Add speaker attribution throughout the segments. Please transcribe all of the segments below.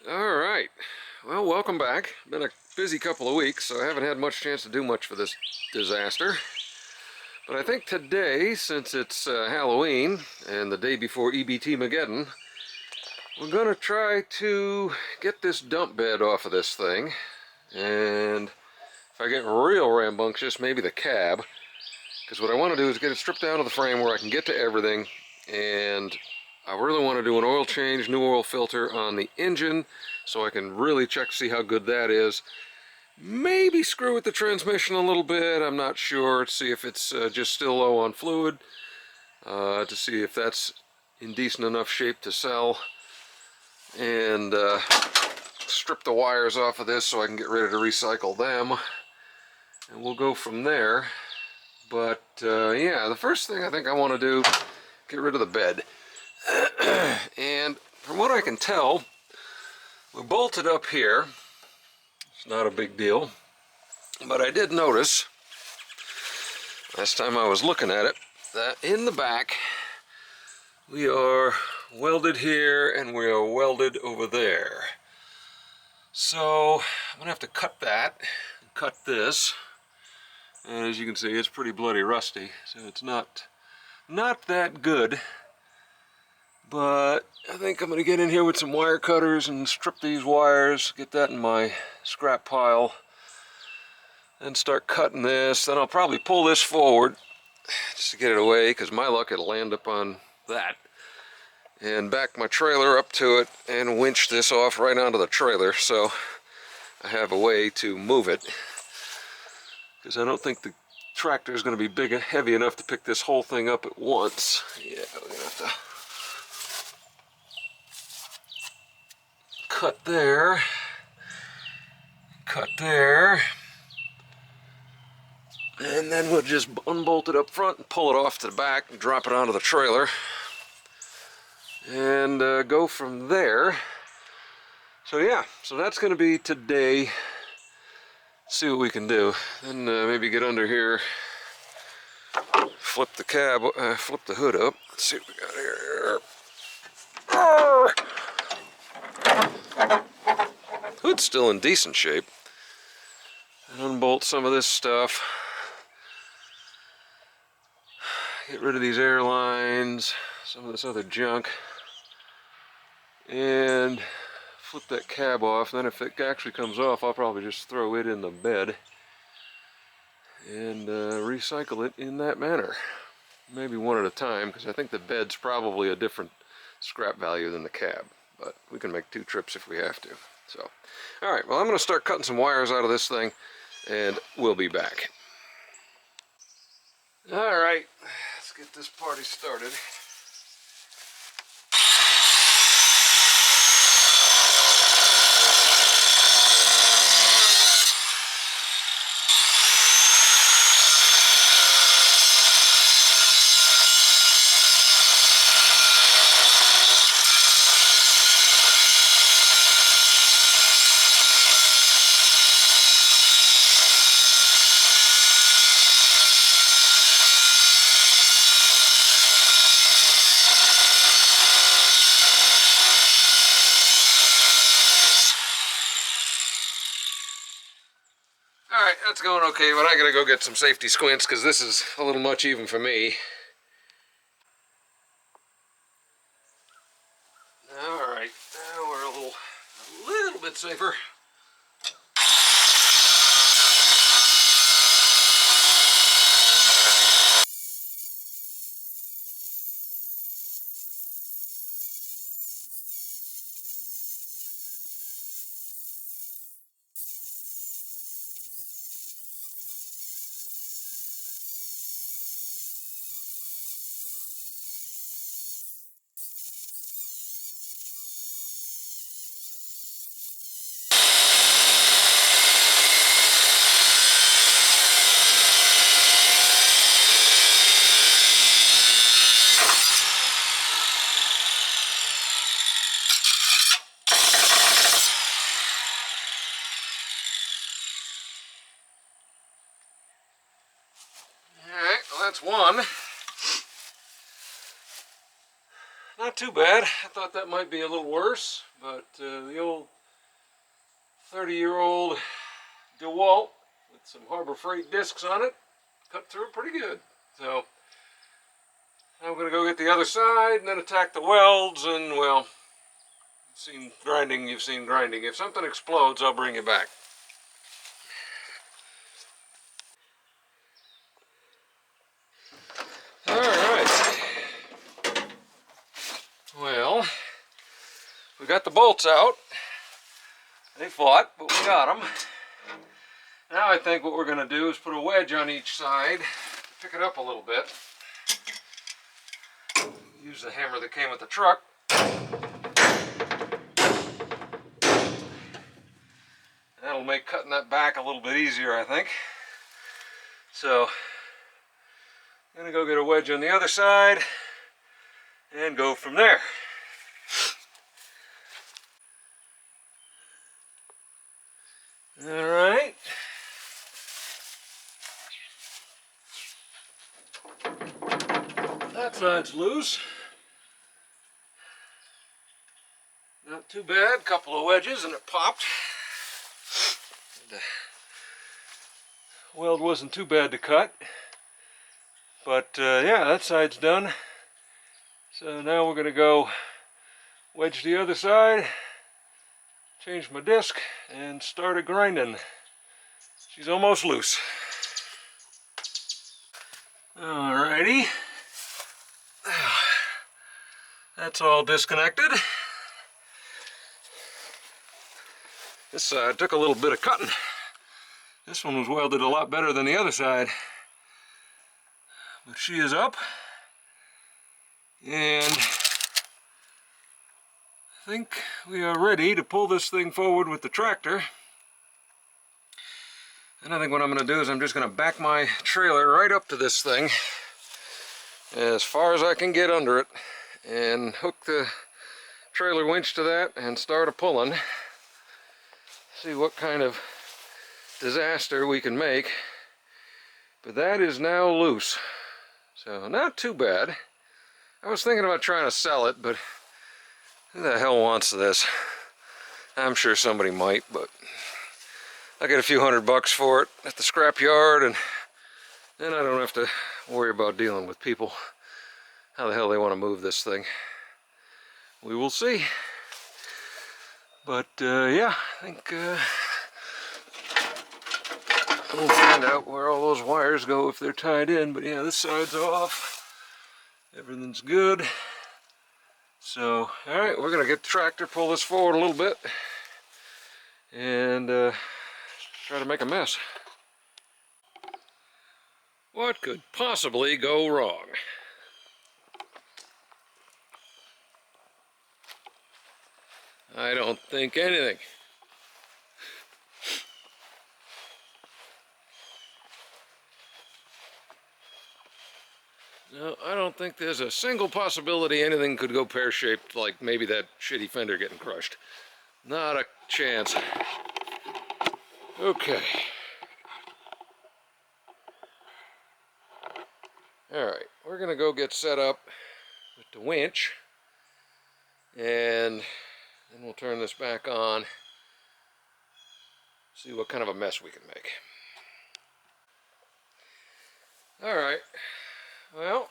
Speaker 1: All right. Well, welcome back. Been a busy couple of weeks, so I haven't had much chance to do much for this disaster. But I think today, since it's Halloween and the day before EBT-mageddon, we're going to try to get this dump bed off of this thing. And if I get real rambunctious, maybe the cab. Because what I want to do is get it stripped down to the frame where I can get to everything. And I really want to do an oil change, new oil filter on the engine, so I can really check to see how good that is. Maybe screw with the transmission a little bit, I'm not sure, to see if it's just still low on fluid, to see if that's in decent enough shape to sell, and strip the wires off of this so I can get ready to recycle them, and we'll go from there. But yeah, the first thing I think I want to do, get rid of the bed. And from what I can tell, we bolted up here. It's not a big deal, but I did notice last time I was looking at it that in the back we are welded here and we are welded over there. So I'm gonna have to cut that, cut this, and as you can see, it's pretty bloody rusty, so it's not that good. But I think I'm going to get in here with some wire cutters and strip these wires, get that in my scrap pile, and start cutting this. Then I'll probably pull this forward just to get it away, because my luck it'll land up on that. And back my trailer up to it and winch this off right onto the trailer, so I have a way to move it. Because I don't think the tractor is going to be heavy enough to pick this whole thing up at once. Yeah, we're going to have to cut there, and then we'll just unbolt it up front and pull it off to the back and drop it onto the trailer, and go from there. So yeah, so that's going to be today. See what we can do. Then maybe get under here, flip the hood up. Let's see what we got here. Hood's still in decent shape. And unbolt some of this stuff. Get rid of these air lines, some of this other junk, and flip that cab off. Then if it actually comes off, I'll probably just throw it in the bed and recycle it in that manner. Maybe one at a time, because I think the bed's probably a different scrap value than the cab, but we can make 2 trips if we have to. So, all right, well, I'm going to start cutting some wires out of this thing, and we'll be back. All right, let's get this party started. Alright, that's going okay, but I gotta go get some safety squints because this is a little much even for me. Alright, now we're a little bit safer. Alright, well that's one. Not too bad. I thought that might be a little worse, but the old 30-year-old DeWalt with some Harbor Freight discs on it cut through pretty good. So I'm going to go get the other side and then attack the welds, and well, you've seen grinding. If something explodes, I'll bring you back. Alright. Well, we got the bolts out. They fought, but we got them. Now I think what we're going to do is put a wedge on each side to pick it up a little bit. Use the hammer that came with the truck. That'll make cutting that back a little bit easier, I think. So, I'm going to go get a wedge on the other side and go from there. Alright. That side's loose. Not too bad. Couple of wedges and it popped. The weld wasn't too bad to cut. But yeah, that side's done. So now we're going to go wedge the other side, change my disc, and start a grinding. She's almost loose. Alrighty. That's all disconnected. This side took a little bit of cutting. This one was welded a lot better than the other side. But she is up. And I think we are ready to pull this thing forward with the tractor. And I think what I'm going to do is I'm just going to back my trailer right up to this thing as far as I can get under it and hook the trailer winch to that and start a pulling. See what kind of disaster we can make. But that is now loose. So not too bad. I was thinking about trying to sell it, but who the hell wants this? I'm sure somebody might, but I get a few $100 for it at the scrapyard, and then I don't have to worry about dealing with people. How the hell they want to move this thing. We will see. But yeah, I think we'll find out where all those wires go if they're tied in. But yeah, this side's off. Everything's good. So, alright, we're going to get the tractor, pull this forward a little bit, and try to make a mess. What could possibly go wrong? I don't think anything. No, I don't think there's a single possibility anything could go pear-shaped, like maybe that shitty fender getting crushed. Not a chance. Okay. Alright, we're going to go get set up with the winch, and then we'll turn this back on, see what kind of a mess we can make. Alright. Well,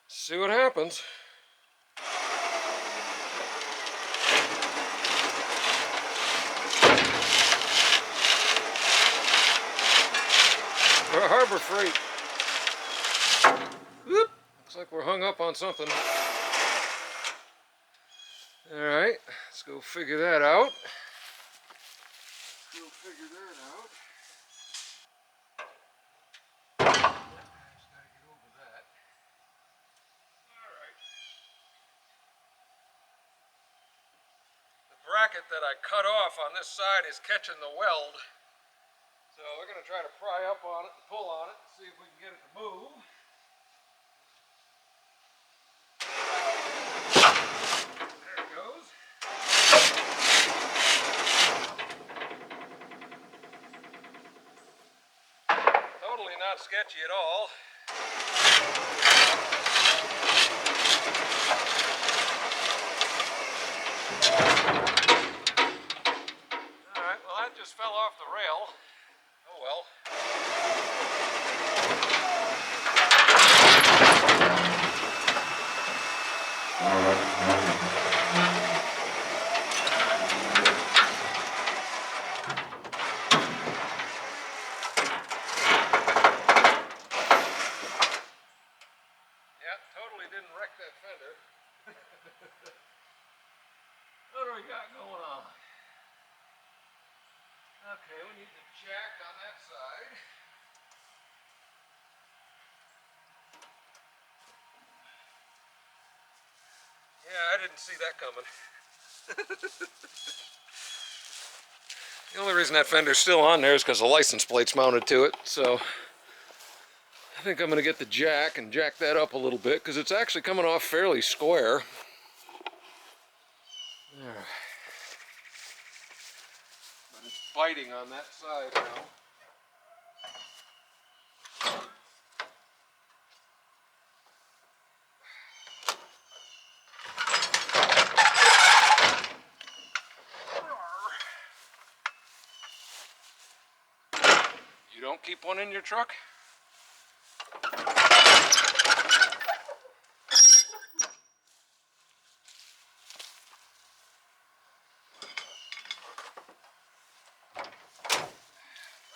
Speaker 1: see what happens. We're Harbor Freight. Whoop. Looks like we're hung up on something. Alright, let's go figure that out. Bracket that I cut off on this side is catching the weld, so we're going to try to pry up on it and pull on it and see if we can get it to move. There it goes. Totally not sketchy at all. Alright, well that just fell off the rail. Oh well. Yeah, totally didn't wreck that fender. What do we got going on? Okay, we need the jack on that side. Yeah, I didn't see that coming. The only reason that fender's still on there is because the license plate's mounted to it, so I think I'm going to get the jack and jack that up a little bit because it's actually coming off fairly square. But it's biting on that side now. You don't keep one in your truck?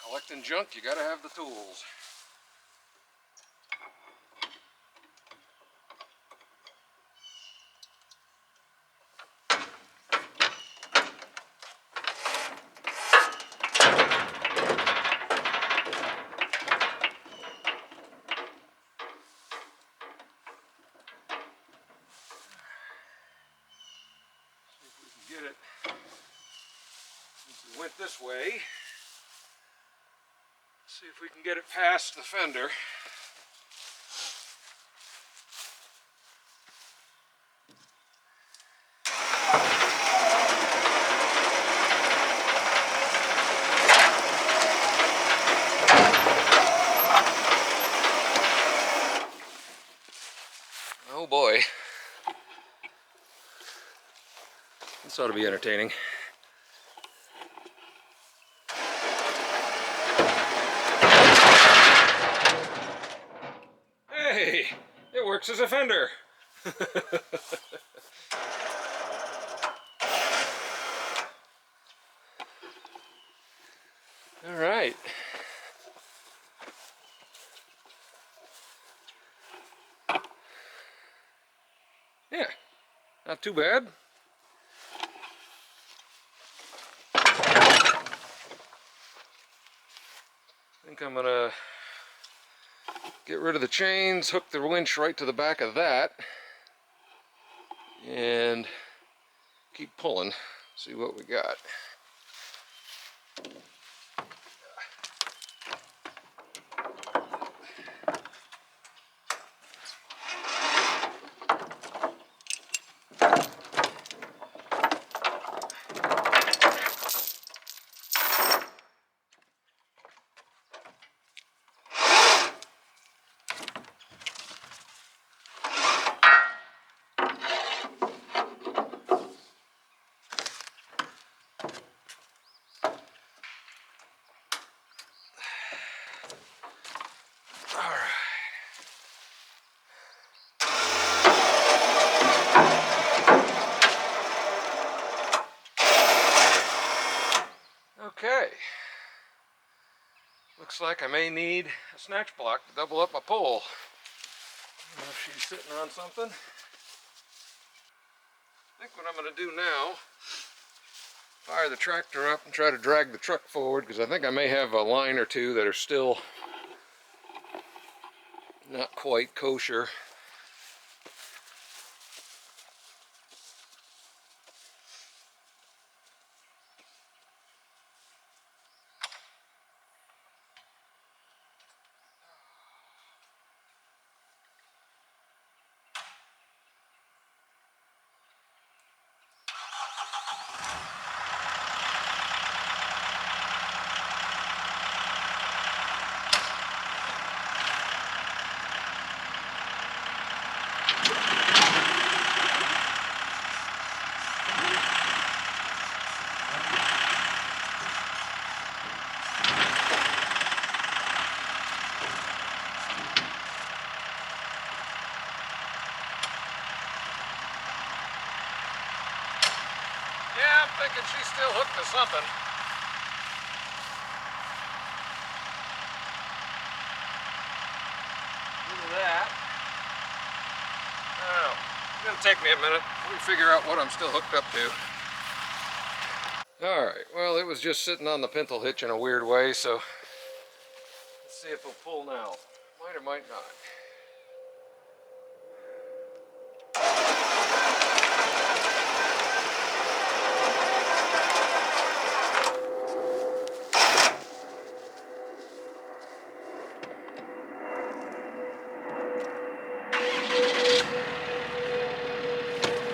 Speaker 1: Collecting junk, you gotta have the tools. Get it. Since we went this way, see if we can get it past the fender. Oh boy. This ought to be entertaining. Hey, it works as a fender. All right. Yeah, not too bad. I think I'm gonna get rid of the chains, hook the winch right to the back of that, and keep pulling, see what we got. Okay, looks like I may need a snatch block to double up my pole. I don't know if she's sitting on something. I think what I'm going to do now, fire the tractor up and try to drag the truck forward, because I think I may have a line or two that are still not quite kosher. I'm thinking she's still hooked to something. Look at that. Oh, it's gonna take me a minute. Let me figure out what I'm still hooked up to. Alright, well, it was just sitting on the pintle hitch in a weird way, so let's see if it'll pull now. Might or might not.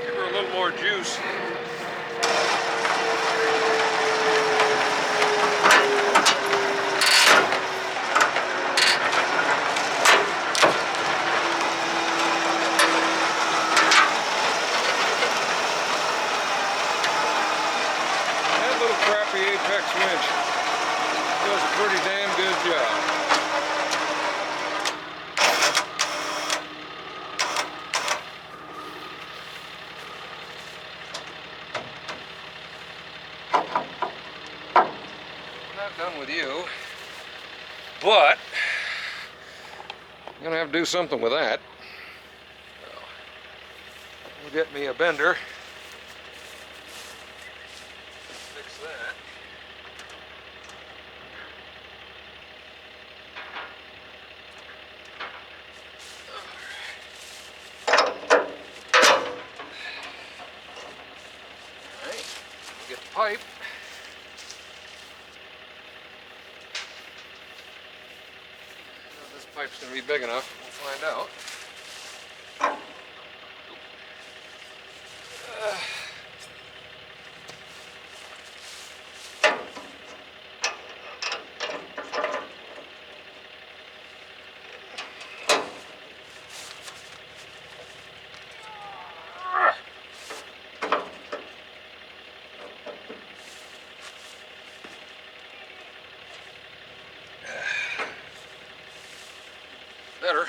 Speaker 1: Give her a little more juice. Apex winch does a pretty damn good job. I'm not done with you, but I'm gonna have to do something with that. We'll get me a bender. Fix that. Get the pipe. This pipe's going to be big enough. We'll find out. Better.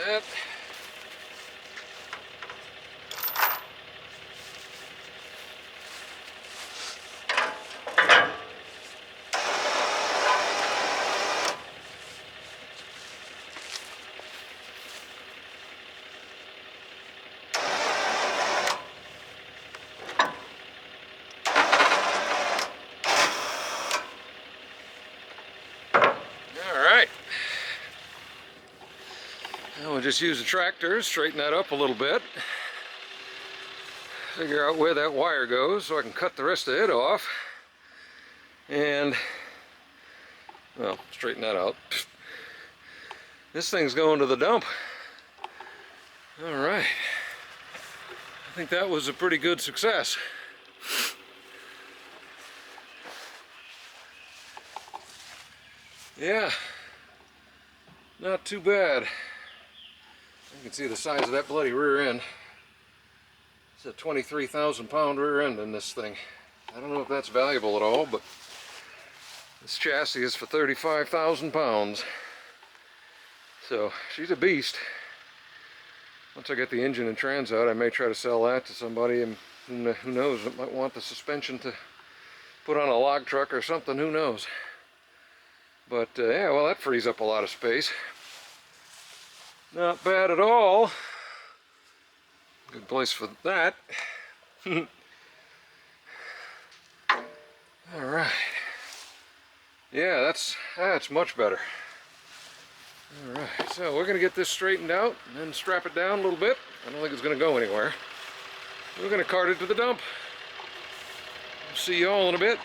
Speaker 1: Yep. We'll just use the tractor, straighten that up a little bit, figure out where that wire goes so I can cut the rest of it off, and, well, straighten that out. This thing's going to the dump. Alright, I think that was a pretty good success. Yeah, not too bad. You can see the size of that bloody rear end. It's a 23,000 pound rear end in this thing. I don't know if that's valuable at all, but this chassis is for 35,000 pounds. So she's a beast. Once I get the engine and trans out, I may try to sell that to somebody, and who knows, it might want the suspension to put on a log truck or something, who knows. But yeah, well, that frees up a lot of space. Not bad at all. Good place for that. Alright. Yeah, that's much better. Alright, so we're going to get this straightened out and then strap it down a little bit. I don't think it's going to go anywhere. We're going to cart it to the dump. See you all in a bit.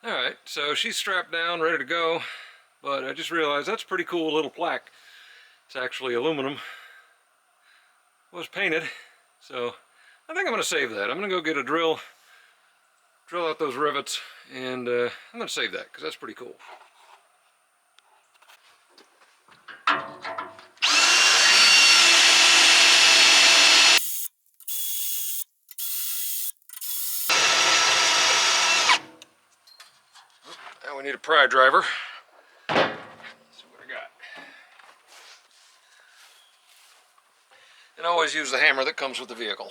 Speaker 1: Alright, so she's strapped down, ready to go. But I just realized that's a pretty cool little plaque. It's actually aluminum. It was painted, so I think I'm going to save that. I'm going to go get a drill out those rivets, and I'm going to save that because that's pretty cool. need a pry driver. Let's see what I got. And always use the hammer that comes with the vehicle.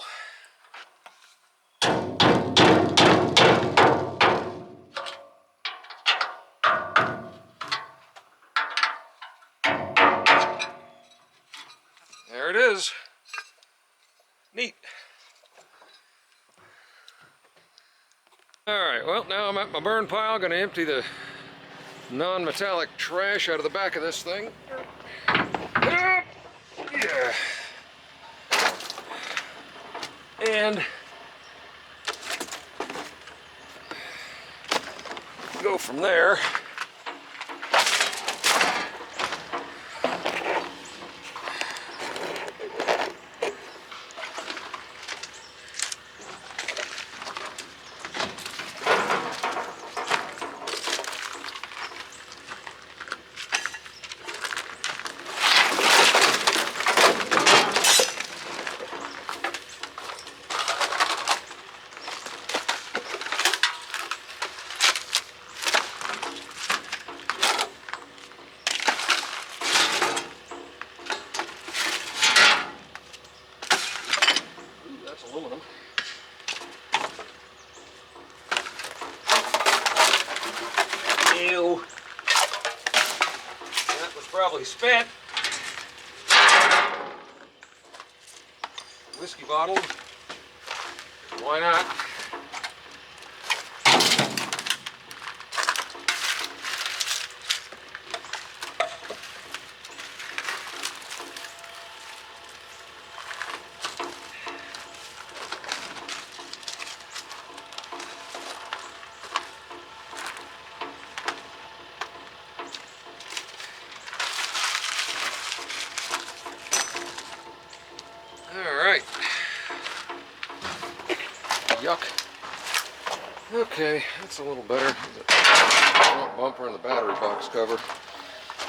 Speaker 1: There it is. Neat. Alright, well, now I'm at my burn pile. Going to empty the non-metallic trash out of the back of this thing. Yeah. And go from there. Aluminum. Ew. That was probably spent. Whiskey bottle. Why not? Yuck. Okay, that's a little better. The front bumper and the battery box cover.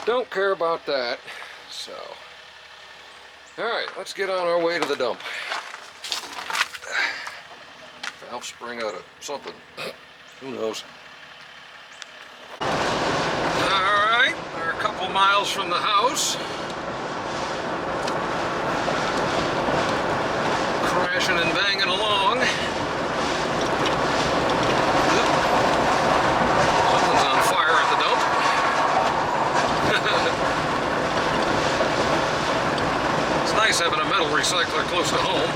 Speaker 1: Don't care about that. So, alright, let's get on our way to the dump. Valve spring out of something. Who knows? Alright, we're a couple miles from the house. Crashing and banging along. Something's on fire at the dump. It's nice having a metal recycler close to home.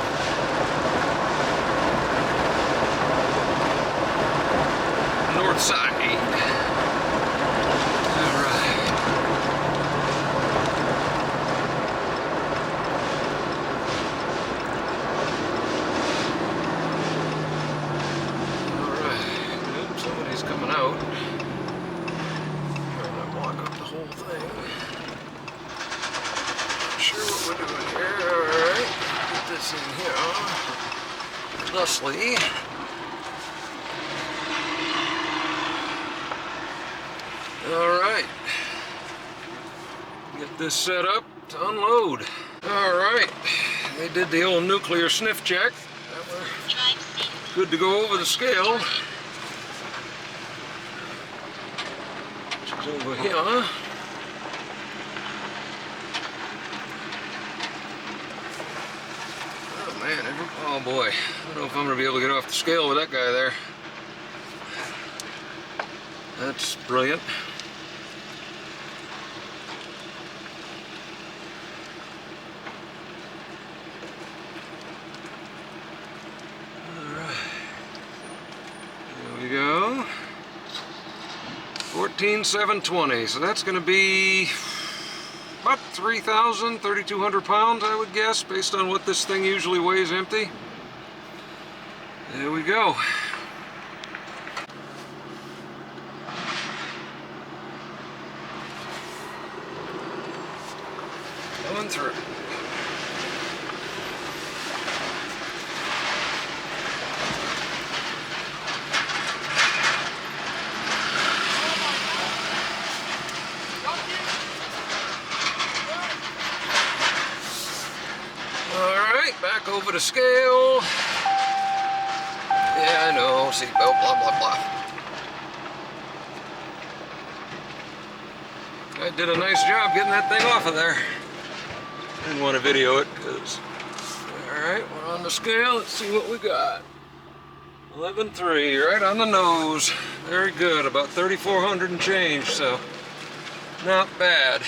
Speaker 1: North side. In here, thusly. Alright. Get this set up to unload. Alright. They did the old nuclear sniff check. Good to go over the scale. Which is over here. Oh boy, I don't know if I'm going to be able to get off the scale with that guy there. That's brilliant. Alright. There we go. 14,720. So that's going to be about 3,200 pounds, I would guess, based on what this thing usually weighs empty. There we go. Going through. Back over the scale. Yeah, I know, seatbelt, blah, blah, blah. I did a nice job getting that thing off of there. Didn't want to video it because... Alright, we're on the scale. Let's see what we got. 11.3, right on the nose. Very good, about 3,400 and change, so not bad.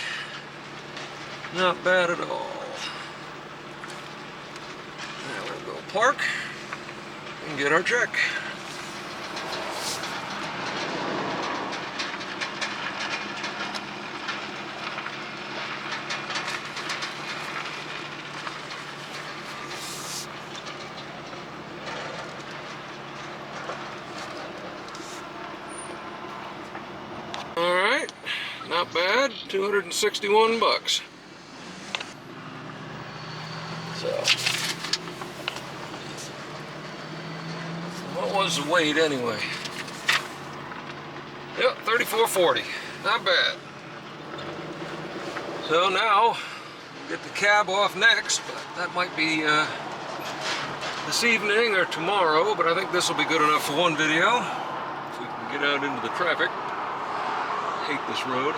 Speaker 1: Not bad at all. Now we'll go park and get our check. Alright, not bad, 261 bucks. So, what was the weight anyway? Yep, 34.40, not bad. So now, get the cab off next, but that might be this evening or tomorrow, but I think this will be good enough for one video. If we can get out into the traffic. I hate this road.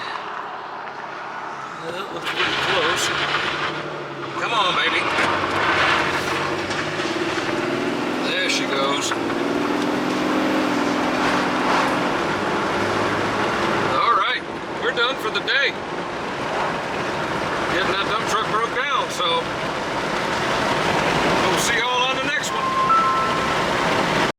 Speaker 1: That looks pretty close. Come on, baby. There she goes. All right, we're done for the day. Getting that dump truck broke down, so